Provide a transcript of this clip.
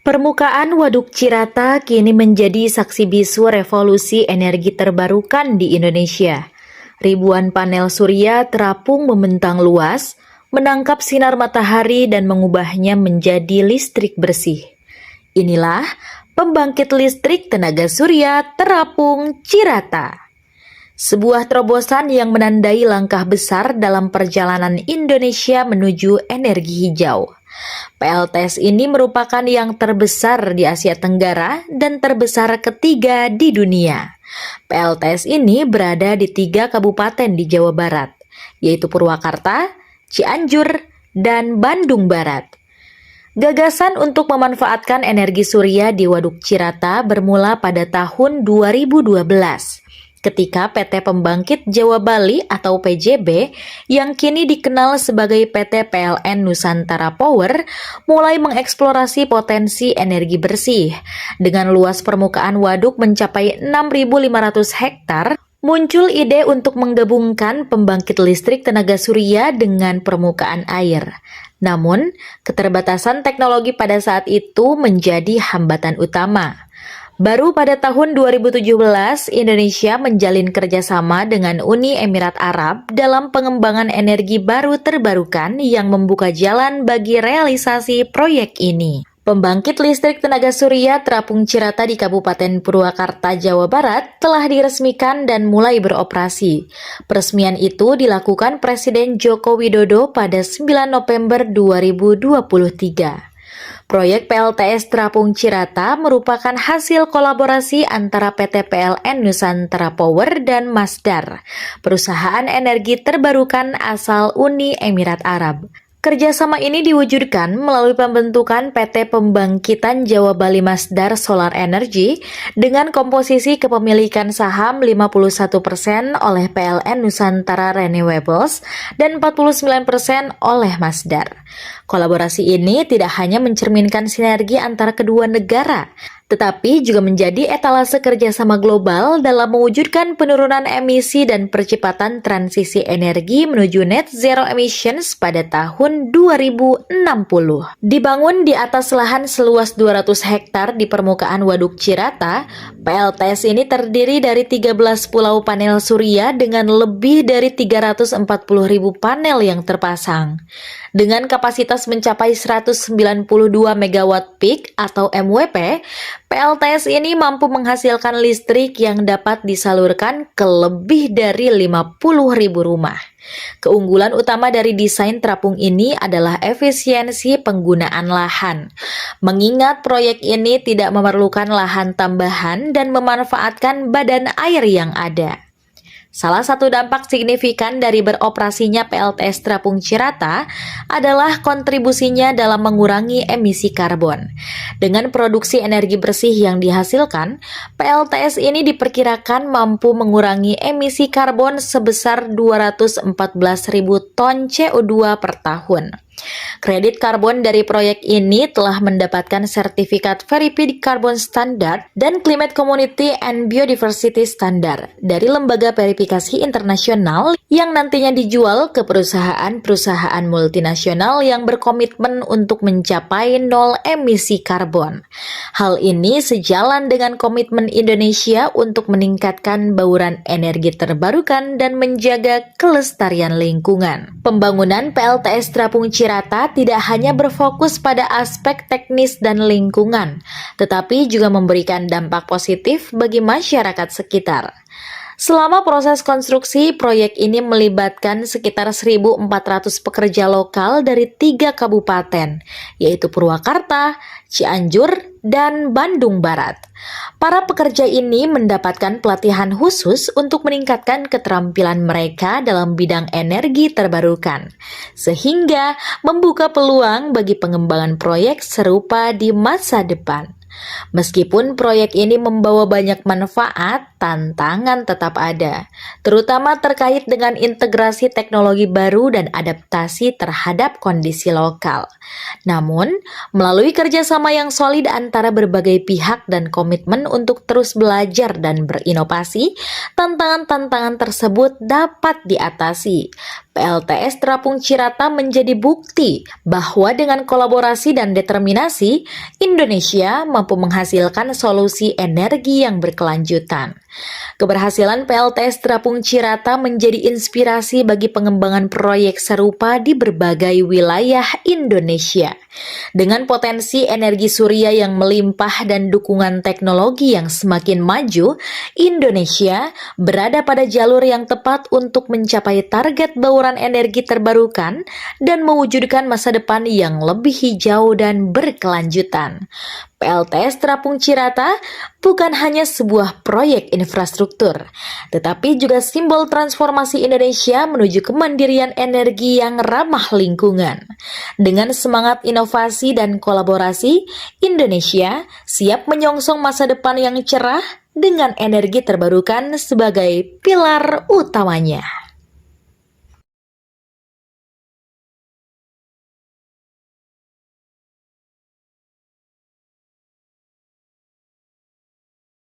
Permukaan Waduk Cirata kini menjadi saksi bisu revolusi energi terbarukan di Indonesia. Ribuan panel surya terapung membentang luas, menangkap sinar matahari dan mengubahnya menjadi listrik bersih. Inilah pembangkit listrik tenaga surya terapung Cirata. Sebuah terobosan yang menandai langkah besar dalam perjalanan Indonesia menuju energi hijau. PLTS ini merupakan yang terbesar di Asia Tenggara dan terbesar ketiga di dunia. PLTS ini berada di 3 kabupaten di Jawa Barat, yaitu Purwakarta, Cianjur, dan Bandung Barat. Gagasan untuk memanfaatkan energi surya di Waduk Cirata bermula pada tahun 2012. Ketika PT Pembangkit Jawa Bali atau PJB yang kini dikenal sebagai PT PLN Nusantara Power mulai mengeksplorasi potensi energi bersih. Dengan luas permukaan waduk mencapai 6.500 hektar, muncul ide untuk menggabungkan pembangkit listrik tenaga surya dengan permukaan air. Namun, keterbatasan teknologi pada saat itu menjadi hambatan utama. Baru pada tahun 2017, Indonesia menjalin kerjasama dengan Uni Emirat Arab dalam pengembangan energi baru terbarukan yang membuka jalan bagi realisasi proyek ini. Pembangkit listrik tenaga surya terapung Cirata di Kabupaten Purwakarta, Jawa Barat telah diresmikan dan mulai beroperasi. Peresmian itu dilakukan Presiden Joko Widodo pada 9 November 2023. Proyek PLTS Terapung Cirata merupakan hasil kolaborasi antara PT PLN Nusantara Power dan Masdar, perusahaan energi terbarukan asal Uni Emirat Arab. Kerjasama ini diwujudkan melalui pembentukan PT Pembangkitan Jawa Bali Masdar Solar Energy dengan komposisi kepemilikan saham 51% oleh PLN Nusantara Renewables dan 49% oleh Masdar. Kolaborasi ini tidak hanya mencerminkan sinergi antara kedua negara, tetapi juga menjadi etalase kerjasama global dalam mewujudkan penurunan emisi dan percepatan transisi energi menuju net zero emissions pada tahun 2060. Dibangun di atas lahan seluas 200 hektar di permukaan Waduk Cirata, PLTS ini terdiri dari 13 pulau panel surya dengan lebih dari 340.000 panel yang terpasang. Dengan kapasitas mencapai 192 MW peak atau MWP, PLTS ini mampu menghasilkan listrik yang dapat disalurkan ke lebih dari 50.000 rumah. Keunggulan utama dari desain terapung ini adalah efisiensi penggunaan lahan. Mengingat proyek ini tidak memerlukan lahan tambahan dan memanfaatkan badan air yang ada. Salah satu dampak signifikan dari beroperasinya PLTS Terapung Cirata adalah kontribusinya dalam mengurangi emisi karbon. Dengan produksi energi bersih yang dihasilkan, PLTS ini diperkirakan mampu mengurangi emisi karbon sebesar 214.000 ton CO2 per tahun. Kredit karbon dari proyek ini telah mendapatkan sertifikat Verified Carbon Standard dan Climate Community and Biodiversity Standard dari lembaga verifikasi internasional yang nantinya dijual ke perusahaan-perusahaan multinasional yang berkomitmen untuk mencapai nol emisi karbon. Hal ini sejalan dengan komitmen Indonesia untuk meningkatkan bauran energi terbarukan dan menjaga kelestarian lingkungan. Pembangunan PLTS Terapung Cirata tidak hanya berfokus pada aspek teknis dan lingkungan, tetapi juga memberikan dampak positif bagi masyarakat sekitar. Selama proses konstruksi, proyek ini melibatkan sekitar 1.400 pekerja lokal dari 3 kabupaten, yaitu Purwakarta, Cianjur, dan Bandung Barat. Para pekerja ini mendapatkan pelatihan khusus untuk meningkatkan keterampilan mereka dalam bidang energi terbarukan, sehingga membuka peluang bagi pengembangan proyek serupa di masa depan. Meskipun proyek ini membawa banyak manfaat, tantangan tetap ada, terutama terkait dengan integrasi teknologi baru dan adaptasi terhadap kondisi lokal. Namun, melalui kerjasama yang solid antara berbagai pihak dan komitmen untuk terus belajar dan berinovasi, tantangan-tantangan tersebut dapat diatasi. PLTS Terapung Cirata menjadi bukti bahwa dengan kolaborasi dan determinasi, Indonesia mampu menghasilkan solusi energi yang berkelanjutan. Keberhasilan PLTS Terapung Cirata menjadi inspirasi bagi pengembangan proyek serupa di berbagai wilayah Indonesia. Dengan potensi energi surya yang melimpah dan dukungan teknologi yang semakin maju, Indonesia berada pada jalur yang tepat untuk mencapai target bauran energi terbarukan dan mewujudkan masa depan yang lebih hijau dan berkelanjutan. PLTS Terapung Cirata bukan hanya sebuah proyek infrastruktur, tetapi juga simbol transformasi Indonesia menuju kemandirian energi yang ramah lingkungan. Dengan semangat inovasi dan kolaborasi, Indonesia siap menyongsong masa depan yang cerah dengan energi terbarukan sebagai pilar utamanya.